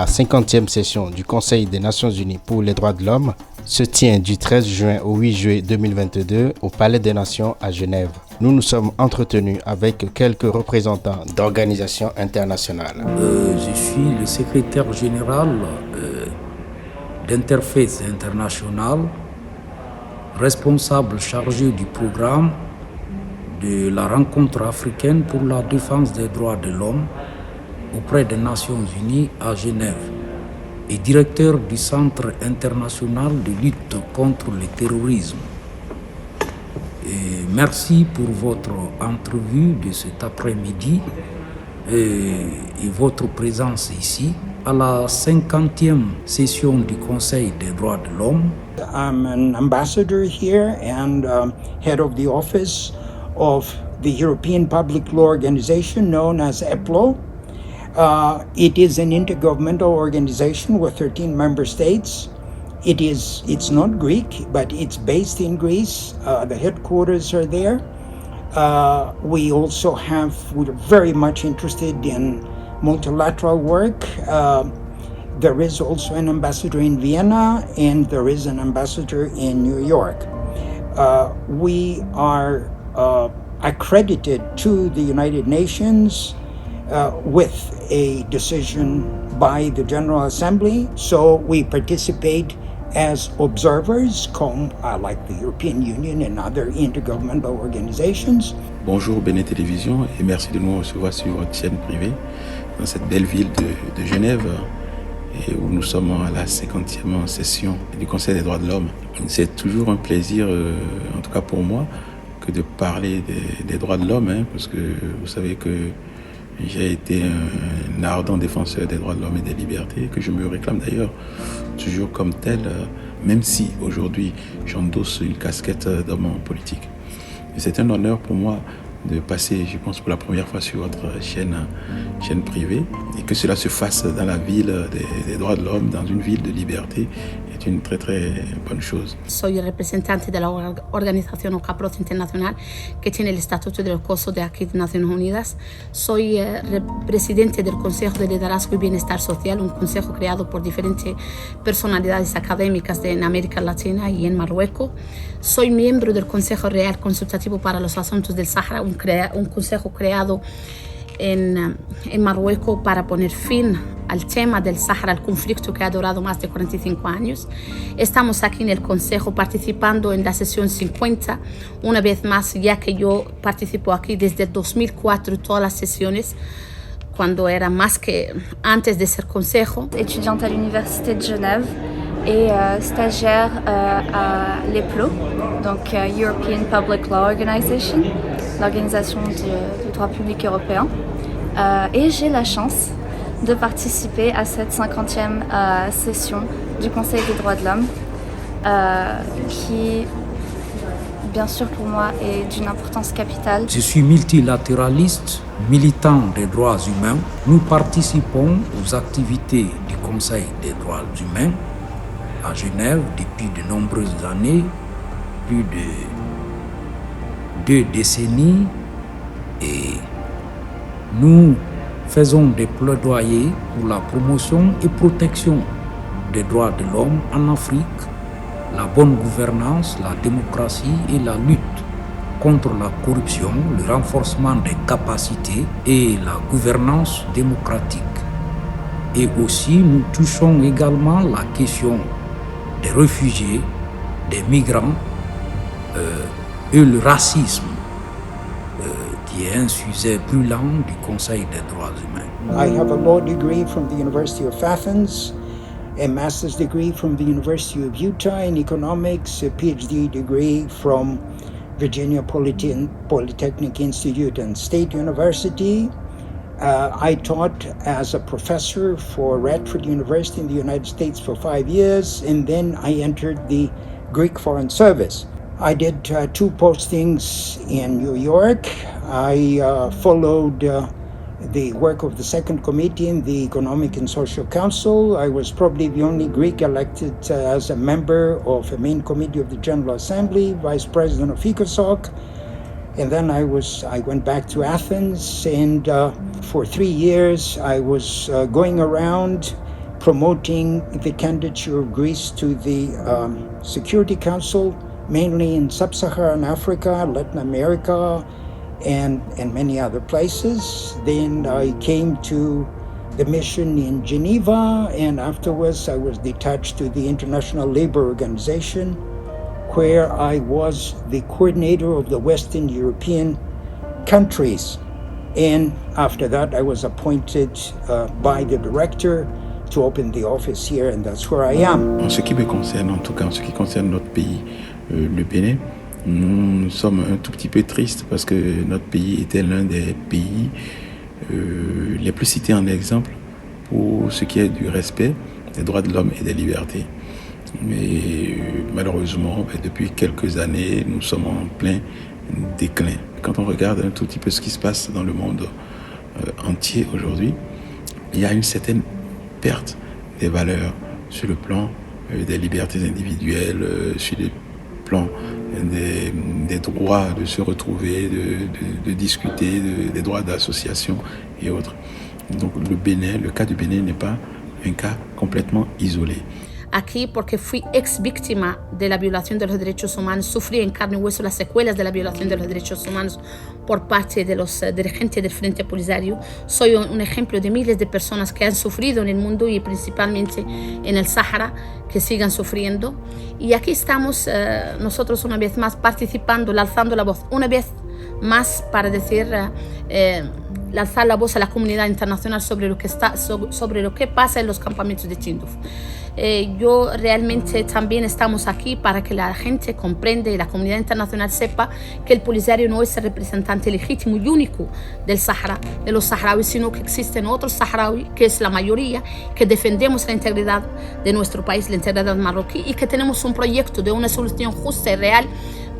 La 50e session du Conseil des Nations Unies pour les droits de l'homme se tient du 13 juin au 8 juillet 2022 au Palais des Nations à Genève. Nous nous sommes entretenus avec quelques représentants d'organisations internationales. Je suis le secrétaire général d'Interfaith International, responsable chargé du programme de la rencontre africaine pour la défense des droits de l'homme auprès des Nations Unies à Genève et directeur du Centre international de lutte contre le terrorisme. Et merci pour votre entrevue de cet après-midi et votre présence ici à la 50e session du Conseil des droits de l'homme. I'm an ambassador here and head of the office of the European Public Law Organization known as EPLO. It is an intergovernmental organization with 13 member states. It's not Greek, but it's based in Greece. The headquarters are there. We're very much interested in multilateral work. There is also an ambassador in Vienna and there is an ambassador in New York. We are accredited to the United Nations with a decision by the General Assembly. So we participate as observers, like the European Union and other intergovernmental organizations. Bonjour Béné Télévision et merci de nous recevoir sur votre chaîne privée dans cette belle ville de Genève et où nous sommes à la 50e session du Conseil des droits de l'homme. C'est toujours un plaisir, en tout cas pour moi, que de parler des droits de l'homme, parce que vous savez que j'ai été un ardent défenseur des droits de l'homme et des libertés, que je me réclame d'ailleurs toujours comme tel, même si aujourd'hui j'endosse une casquette d'homme politique. Et c'est un honneur pour moi de passer, je pense, pour la première fois sur votre chaîne privée, et que cela se fasse dans la ville des droits de l'homme, dans une ville de liberté, est une très très bonne chose. Soy representante de la organización OCAPROZ Internacional, que tiene el estatuto del COSO de aquí de Naciones Unidas. Soy presidente del Consejo de Liderazgo y Bienestar Social, un consejo creado por diferentes personalidades académicas en América Latina y en Marruecos. Soy miembro del Consejo Real Consultativo para los Asuntos del Sahara, un consejo creado en Marruecos para poner fin al tema del Sahara, al conflicto que ha durado más de 45 años. Estamos aquí en el Consejo participando en la sesión 50, una vez más, ya que yo participo aquí desde 2004, todas las sesiones, cuando era más que antes de ser Consejo. Étudiante à l'Université de Genève et stagiaire à l'EPLO, donc European Public Law Organization, l'organisation du droit public européen. Et j'ai la chance de participer à cette 50e session du Conseil des droits de l'homme, qui, bien sûr, pour moi, est d'une importance capitale. Je suis multilatéraliste, militant des droits humains. Nous participons aux activités du Conseil des droits humains à Genève depuis de nombreuses années, plus de 2 décennies, et nous faisons des plaidoyers pour la promotion et protection des droits de l'homme en Afrique, la bonne gouvernance, la démocratie et la lutte contre la corruption, le renforcement des capacités et la gouvernance démocratique. Et aussi, nous touchons également la question des réfugiés, des migrants et le racisme, qui est un sujet brûlant du Conseil des droits humains. I have a law degree from the University of Athens, a master's degree from the University of Utah in economics, a PhD degree from Virginia Polytechnic Institute and State University. I taught as a professor for Radford University in the United States for 5 years, and then I entered the Greek Foreign Service. I did 2 postings in New York. I followed the work of the Second Committee in the Economic and Social Council. I was probably the only Greek elected as a member of the main committee of the General Assembly, Vice President of ECOSOC. And then I went back to Athens, and for 3 years I was going around promoting the candidature of Greece to the Security Council, mainly in Sub-Saharan Africa, Latin America, and many other places. Then I came to the mission in Geneva, and afterwards I was detached to the International Labour Organization, where I was the coordinator of the Western European countries. And after that, I was appointed by the director to open the office here, and that's where I am. En ce qui me concerne, en tout cas en ce qui concerne notre pays, le Bénin, nous sommes un tout petit peu tristes parce que notre pays était l'un des pays les plus cités en exemple pour ce qui est du respect des droits de l'homme et des libertés. Mais malheureusement, depuis quelques années, nous sommes en plein déclin. Quand on regarde un tout petit peu ce qui se passe dans le monde entier aujourd'hui, il y a une certaine perte des valeurs sur le plan des libertés individuelles, sur le plan des droits de se retrouver, de discuter, des droits d'association et autres. Donc le cas du Bénin n'est pas un cas complètement isolé. Aquí porque fui ex víctima de la violación de los derechos humanos, sufrí en carne y hueso las secuelas de la violación de los derechos humanos por parte de los dirigentes del Frente Polisario. Soy un ejemplo de miles de personas que han sufrido en el mundo y principalmente en el Sahara, que sigan sufriendo. Y aquí estamos nosotros una vez más participando, alzando la voz, una vez más para decir, alzar la voz a la comunidad internacional sobre lo que pasa en los campamentos de Tindouf. Yo realmente también estamos aquí para que la gente comprenda y la comunidad internacional sepa que el Polisario no es el representante legítimo y único del Sahara, de los saharauis, sino que existen otros saharauis, que es la mayoría, que defendemos la integridad de nuestro país, la integridad marroquí, y que tenemos un proyecto de una solución justa y real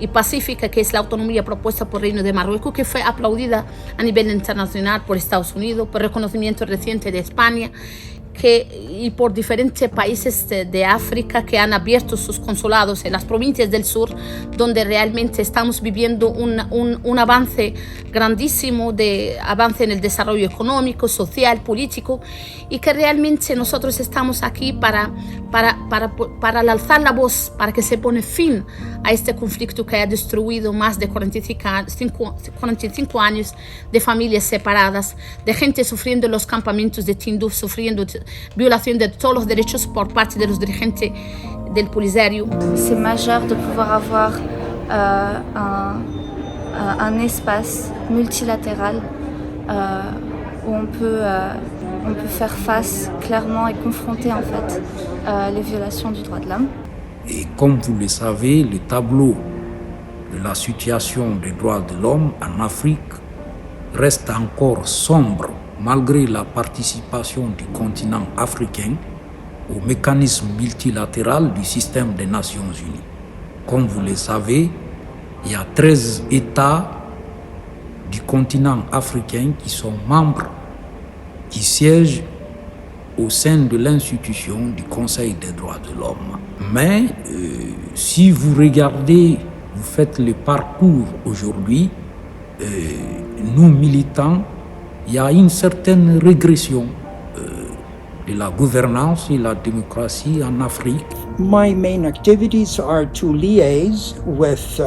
y pacífica, que es la autonomía propuesta por el Reino de Marruecos, que fue aplaudida a nivel internacional por Estados Unidos, por reconocimiento reciente de España, y por diferentes países de África que han abierto sus consulados en las provincias del sur, donde realmente estamos viviendo un avance grandísimo, de avance en el desarrollo económico, social, político, y que realmente nosotros estamos aquí para alzar la voz, para que se pone fin a este conflicto que ha destruido más de 45 años de familias separadas, de gente sufriendo en los campamentos de Tindouf, sufriendo violación de todos los derechos por parte de los dirigentes del Polisario. C'est majeur de pouvoir avoir un espace multilatéral où on peut faire face clairement et confronter en fait les violations du droit de l'homme. Et comme vous le savez, le tableau de la situation des droits de l'homme en Afrique reste encore sombre malgré la participation du continent africain au mécanisme multilatéral du système des Nations Unies. Comme vous le savez, il y a 13 États du continent africain qui sont membres, qui siègent au sein de l'institution du Conseil des droits de l'homme. Mais si vous regardez, vous faites le parcours aujourd'hui, nous militants, il y a une certaine régression de la gouvernance et la démocratie en Afrique. My main activities are to liaise with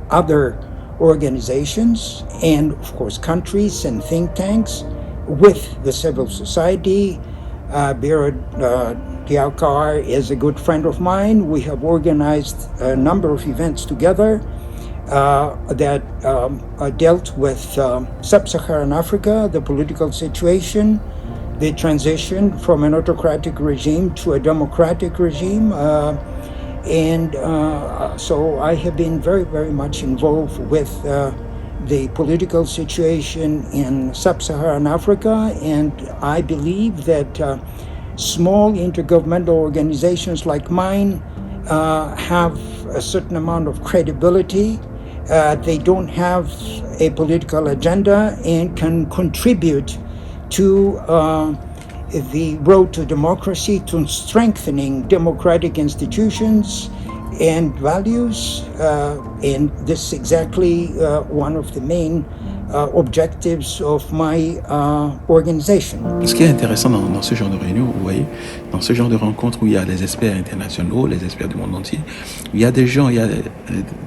other organizations and, of course, countries and think tanks, with the civil society. Behrad Diakhar is a good friend of mine. We have organized a number of events together that dealt with Sub-Saharan Africa, the political situation, the transition from an autocratic regime to a democratic regime. So I have been very, very much involved with the political situation in Sub-Saharan Africa, and I believe that small intergovernmental organizations like mine have a certain amount of credibility. They don't have a political agenda and can contribute to the road to democracy, to strengthening democratic institutions and values. And this is exactly one of the main objectives of my organization. Ce qui est intéressant dans ce genre de réunion, vous voyez, dans ce genre de rencontre où il y a des experts internationaux, les experts du monde entier, où il y a des gens, il y a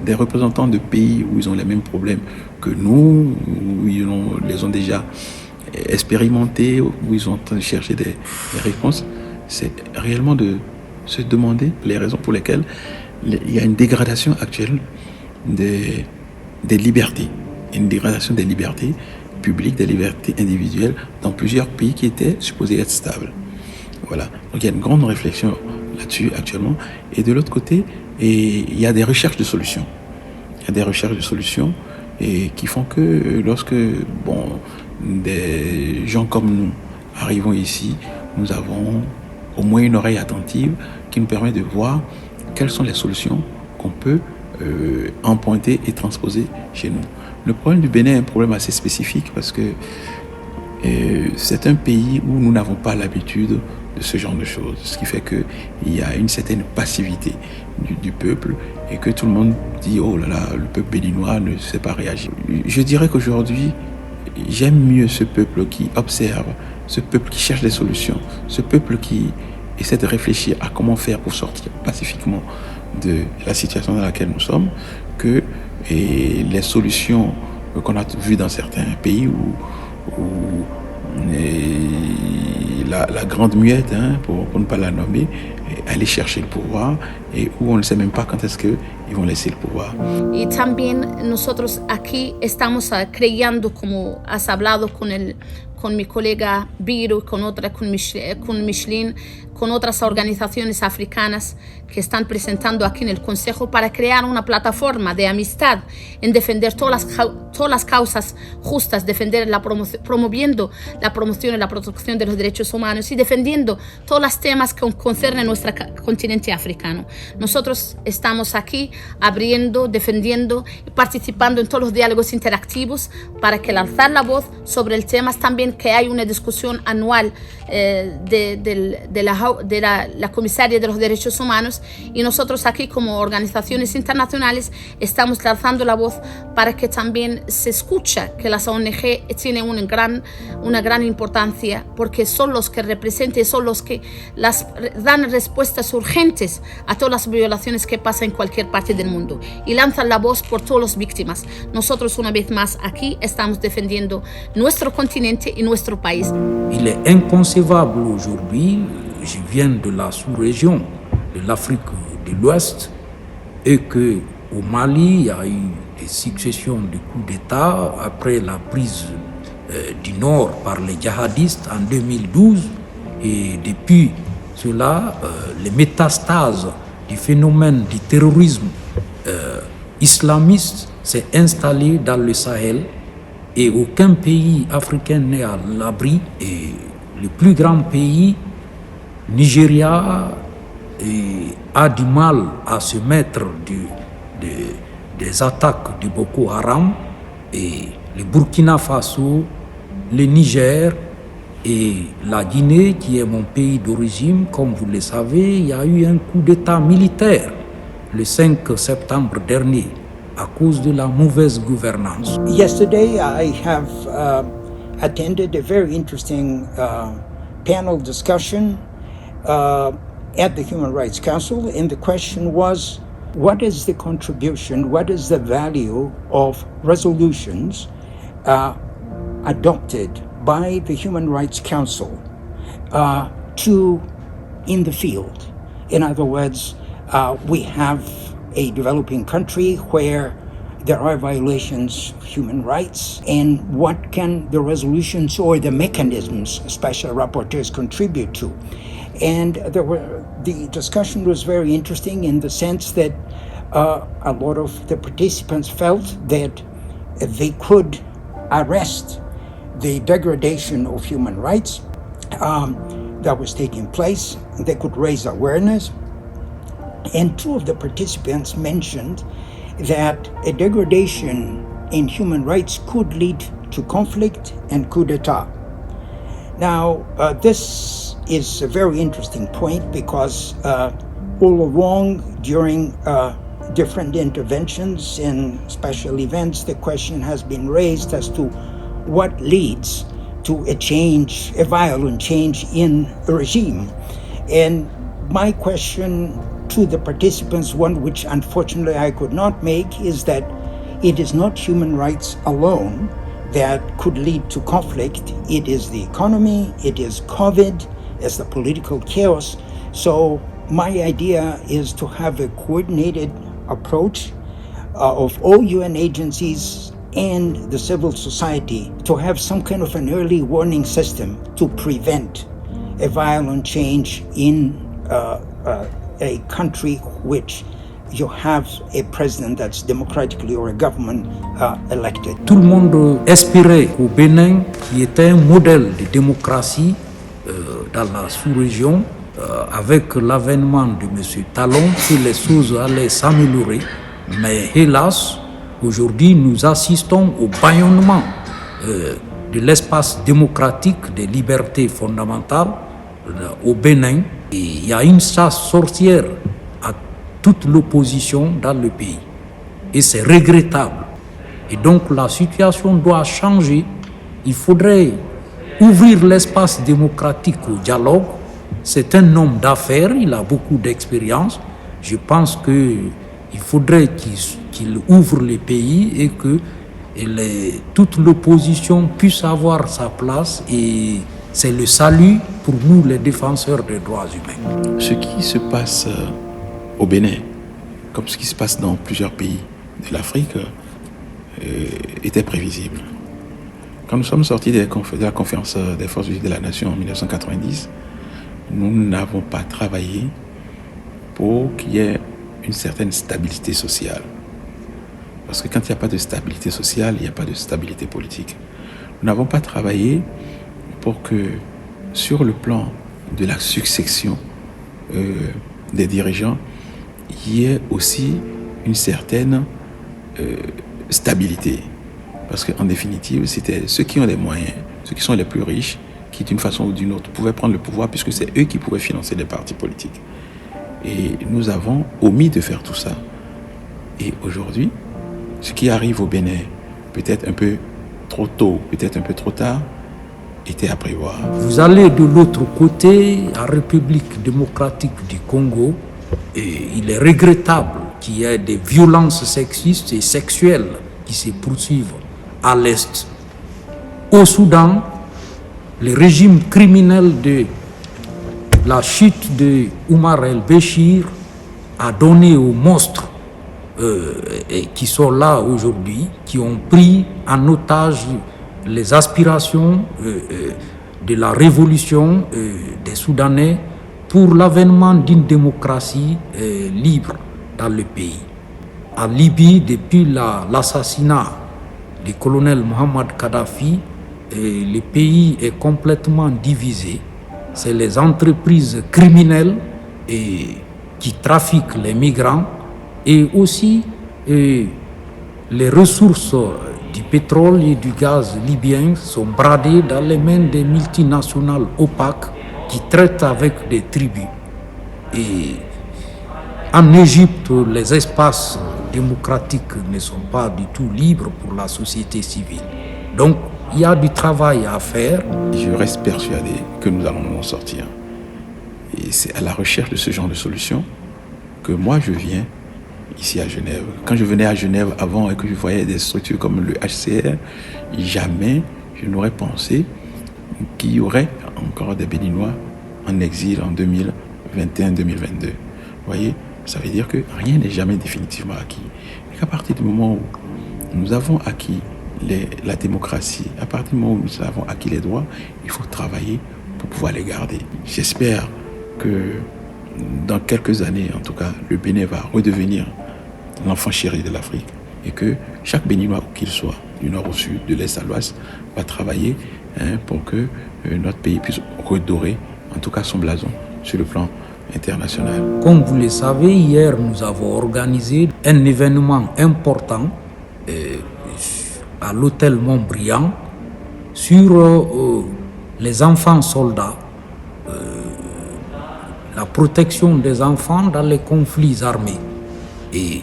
des représentants de pays où ils ont les mêmes problèmes que nous, où ils les ont déjà expérimentés, où ils sont en train de chercher des réponses, c'est réellement de se demander les raisons pour lesquelles il y a une dégradation actuelle des libertés, une dégradation des libertés publiques, des libertés individuelles dans plusieurs pays qui étaient supposés être stables. Voilà. Donc il y a une grande réflexion là-dessus actuellement. Et de l'autre côté, il y a des recherches de solutions. Il y a des recherches de solutions et qui font que lorsque des gens comme nous arrivons ici, nous avons au moins une oreille attentive qui nous permet de voir quelles sont les solutions qu'on peut emprunter et transposer chez nous. Le problème du Bénin est un problème assez spécifique parce que c'est un pays où nous n'avons pas l'habitude de ce genre de choses, ce qui fait qu'il y a une certaine passivité du peuple et que tout le monde dit « Oh là là, le peuple béninois ne sait pas réagir ». Je dirais qu'aujourd'hui, j'aime mieux ce peuple qui observe, ce peuple qui cherche des solutions, ce peuple qui essaie de réfléchir à comment faire pour sortir pacifiquement de la situation dans laquelle nous sommes, que les solutions qu'on a vues dans certains pays où la grande muette, pour ne pas la nommer, aller chercher le pouvoir et où on ne sait même pas quand est-ce qu'ils vont laisser le pouvoir. Y también nosotros aquí estamos creyendo, como has hablado con mi colega Biro, con Micheline, con otras organizaciones africanas que están presentando aquí en el Consejo para crear una plataforma de amistad en defender todas las causas justas, promoviendo la promoción y la protección de los derechos humanos y defendiendo todos los temas que concernen nuestro continente africano. Nosotros estamos aquí abriendo, defendiendo y participando en todos los diálogos interactivos para que al alzar la voz sobre el tema también que hay una discusión anual de la comisaria de los derechos humanos y nosotros aquí como organizaciones internacionales estamos alzando la voz para que también se escucha que las ONG tienen una gran importancia porque son los que representan, son los que dan respuestas urgentes a todas las violaciones que pasan en cualquier parte del mundo y lanzan la voz por todas las víctimas. Nosotros una vez más aquí estamos defendiendo nuestro continente y nuestro país. Il est inconcevable aujourd'hui, je viens de la sous-région de l'Afrique de l'Ouest et qu'au Mali, il y a eu des successions de coups d'État après la prise du Nord par les djihadistes en 2012 et depuis cela, les métastases du phénomène du terrorisme islamiste s'est installé dans le Sahel et aucun pays africain n'est à l'abri et le plus grand pays, Nigeria, a du mal à se mettre des attaques de Boko Haram et le Burkina Faso, le Niger et la Guinée, qui est mon pays d'origine, comme vous le savez, il y a eu un coup d'État militaire le 5 septembre dernier à cause de la mauvaise gouvernance. Yesterday, I have attended a very interesting panel discussion at the Human Rights Council, and the question was, what is the contribution, what is the value of resolutions adopted by the Human Rights Council in the field? In other words, we have a developing country where there are violations of human rights, and what can the resolutions or the mechanisms special rapporteurs contribute to? And the discussion was very interesting in the sense that a lot of the participants felt that they could arrest the degradation of human rights that was taking place. They could raise awareness. And two of the participants mentioned that a degradation in human rights could lead to conflict and coup d'etat. Now, this is a very interesting point because all along during different interventions and special events, the question has been raised as to what leads to a change, a violent change in a regime. And my question to the participants, one which unfortunately I could not make, is that it is not human rights alone that could lead to conflict. It is the economy, it is COVID, it's the political chaos. So my idea is to have a coordinated approach of all UN agencies and the civil society to have some kind of an early warning system to prevent a violent change in a country which you have a president that's democratically or a government elected. Tout le monde espérait au Bénin, qui était un modèle de démocratie dans la sous-région, avec l'avènement de M. Talon, que les choses allaient s'améliorer. Mais hélas, aujourd'hui, nous assistons au bâillonnement de l'espace démocratique des libertés fondamentales au Bénin. Et il y a une chasse sorcière à toute l'opposition dans le pays. Et c'est regrettable. Et donc la situation doit changer. Il faudrait ouvrir l'espace démocratique au dialogue. C'est un homme d'affaires, il a beaucoup d'expérience. Je pense qu'il faudrait qu'il ouvre les pays et que toute l'opposition puisse avoir sa place. Et c'est le salut pour nous, les défenseurs des droits humains. Ce qui se passe au Bénin, comme ce qui se passe dans plusieurs pays de l'Afrique, était prévisible. Quand nous sommes sortis de la conférence des forces unies de la nation en 1990, nous n'avons pas travaillé pour qu'il y ait une certaine stabilité sociale. Parce que quand il n'y a pas de stabilité sociale, il n'y a pas de stabilité politique. Nous n'avons pas travaillé pour que, sur le plan de la succession des dirigeants, il y ait aussi une certaine stabilité. Parce qu'en définitive, c'était ceux qui ont les moyens, ceux qui sont les plus riches, qui d'une façon ou d'une autre pouvaient prendre le pouvoir, puisque c'est eux qui pouvaient financer les partis politiques. Et nous avons omis de faire tout ça. Et aujourd'hui, ce qui arrive au Bénin, peut-être un peu trop tôt, peut-être un peu trop tard, était à prévoir. Vous allez de l'autre côté, en République démocratique du Congo, et il est regrettable qu'il y ait des violences sexistes et sexuelles qui se poursuivent à l'Est. Au Soudan, le régime criminel de la chute de Omar el-Béchir a donné aux monstres qui sont là aujourd'hui, qui ont pris en otage les aspirations de la révolution des Soudanais pour l'avènement d'une démocratie libre dans le pays. En Libye, depuis l'assassinat du colonel Mohamed Kadhafi, le pays est complètement divisé. C'est les entreprises criminelles qui trafiquent les migrants et aussi les ressources du pétrole et du gaz libyen sont bradées dans les mains des multinationales opaques qui traitent avec des tribus. Et en Égypte, les espaces démocratiques ne sont pas du tout libres pour la société civile. Donc, il y a du travail à faire. Je reste persuadé que nous allons en sortir. Et c'est à la recherche de ce genre de solution que moi je viens ici à Genève. Quand je venais à Genève avant et que je voyais des structures comme le HCR, jamais je n'aurais pensé qu'il y aurait encore des Béninois en exil en 2021-2022. Vous voyez, ça veut dire que rien n'est jamais définitivement acquis. Et qu'à partir du moment où nous avons acquis la démocratie, à partir du moment où nous avons acquis les droits, il faut travailler pour pouvoir les garder. J'espère que dans quelques années, en tout cas, le Bénin va redevenir l'enfant chéri de l'Afrique et que chaque Béninois, où qu'il soit, du nord au sud, de l'est à l'ouest, va travailler pour que notre pays puisse redorer, en tout cas, son blason sur le plan international. Comme vous le savez, hier, nous avons organisé un événement important à l'hôtel Montbriand sur les enfants soldats, la protection des enfants dans les conflits armés. Et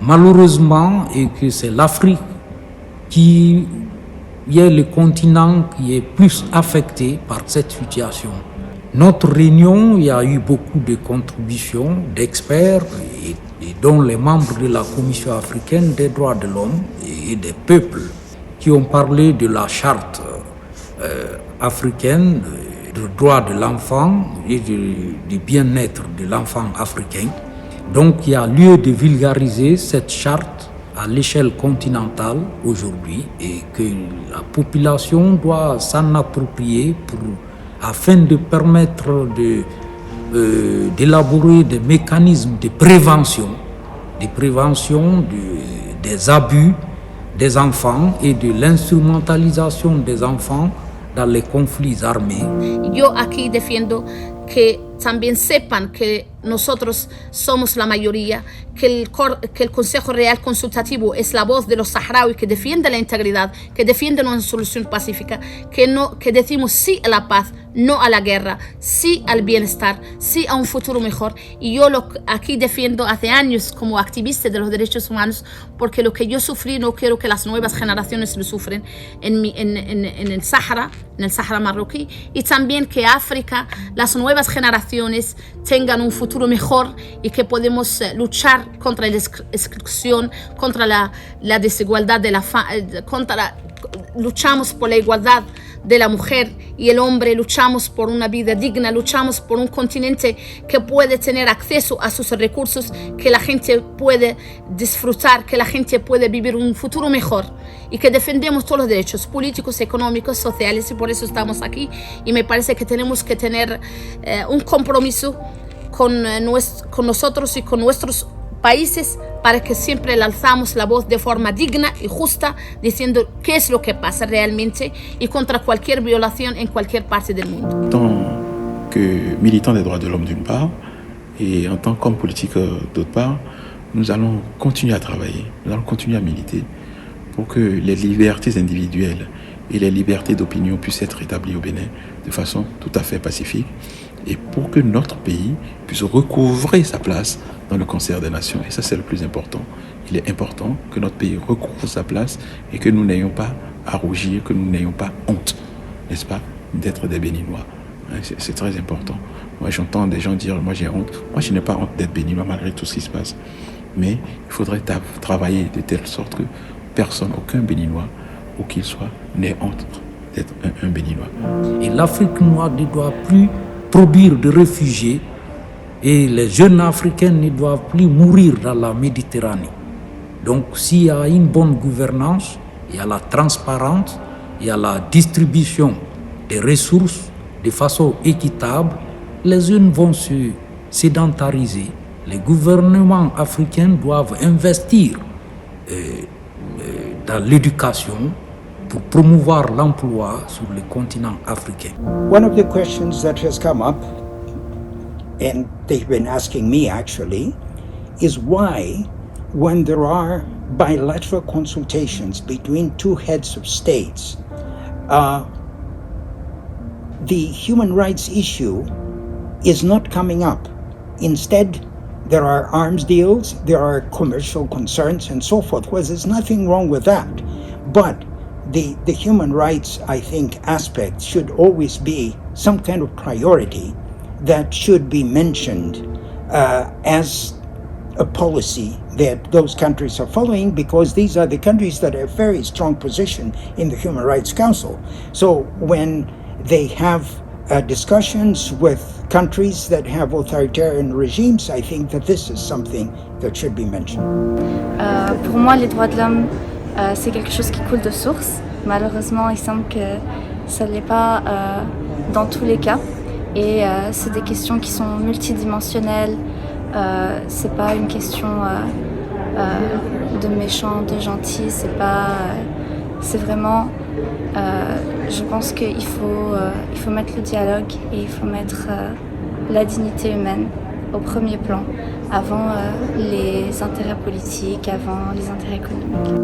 malheureusement, et que c'est l'Afrique qui est le continent qui est plus affecté par cette situation. Notre réunion, il y a eu beaucoup de contributions d'experts et dont les membres de la Commission africaine des droits de l'homme et des peuples qui ont parlé de la charte africaine des droits de l'enfant et du bien-être de l'enfant africain. Donc il y a lieu de vulgariser cette charte à l'échelle continentale aujourd'hui et que la population doit s'en approprier afin de permettre d'élaborer des mécanismes de prévention des abus des enfants et de l'instrumentalisation des enfants dans les conflits armés. Yo aquí defiendo que también sepan que nosotros somos la mayoría, que el Consejo Real Consultativo es la voz de los saharauis que defiende la integridad, que defiende una solución pacífica, que decimos sí a la paz, no a la guerra, sí al bienestar, sí a un futuro mejor. Y yo aquí defiendo hace años como activista de los derechos humanos, porque lo que yo sufrí no quiero que las nuevas generaciones lo sufren en el Sahara marroquí, y también que África, las nuevas generaciones tengan un futuro mejor y que podemos luchar contra la exclusión, contra la desigualdad luchamos por la igualdad de la mujer y el hombre, luchamos por una vida digna, luchamos por un continente que puede tener acceso a sus recursos, que la gente puede disfrutar, que la gente puede vivir un futuro mejor, y que defendemos todos los derechos políticos, económicos, sociales, y por eso estamos aquí. Y me parece que tenemos que tener un compromiso con nosotros y con nuestros países para que siempre le alzamos la voz de forma digna y justa, diciendo qué es lo que pasa realmente y contra cualquier violación en cualquier parte del mundo. En tant que militants des droits de l'homme d'une part et en tant qu'homme politique d'autre part, nous allons continuer à travailler, nous allons continuer à militer pour que les libertés individuelles et les libertés d'opinion puissent être rétablies au Bénin de façon tout à fait pacifique, et pour que notre pays puisse recouvrer sa place dans le concert des nations. Et ça, c'est le plus important. Il est important que notre pays recouvre sa place et que nous n'ayons pas à rougir, que nous n'ayons pas honte, n'est-ce pas, d'être des Béninois. C'est très important. Moi, j'entends des gens dire, moi j'ai honte. Moi, je n'ai pas honte d'être Béninois malgré tout ce qui se passe. Mais il faudrait travailler de telle sorte que personne, aucun Béninois, où qu'il soit, n'ait honte d'être un Béninois. Et l'Afrique noire ne doit plus produire de réfugiés, et les jeunes Africains ne doivent plus mourir dans la Méditerranée. Donc s'il y a une bonne gouvernance, il y a la transparence, il y a la distribution des ressources de façon équitable, les jeunes vont se sédentariser. Les gouvernements africains doivent investir dans l'éducation pour promouvoir l'emploi sur le continent africain. One of the questions that has come up, and they've been asking me actually, is why, when there are bilateral consultations between two heads of states, the human rights issue is not coming up. Instead, there are arms deals, there are commercial concerns and so forth. Well, there's nothing wrong with that. But the human rights, I think, aspect should always be some kind of priority that should be mentioned as a policy that those countries are following, because these are the countries that have very strong position in the Human Rights Council. So when they have discussions with countries that have authoritarian regimes, I think that this is something that should be mentioned. Pour moi, les droits de l'homme, c'est quelque chose qui coule de source. Malheureusement, il semble que ça ne l'est pas dans tous les cas. Et c'est des questions qui sont multidimensionnelles. C'est pas une question de méchant, de gentil. C'est vraiment. Je pense qu'il faut mettre le dialogue et il faut mettre la dignité humaine au premier plan, avant les intérêts politiques, avant les intérêts économiques.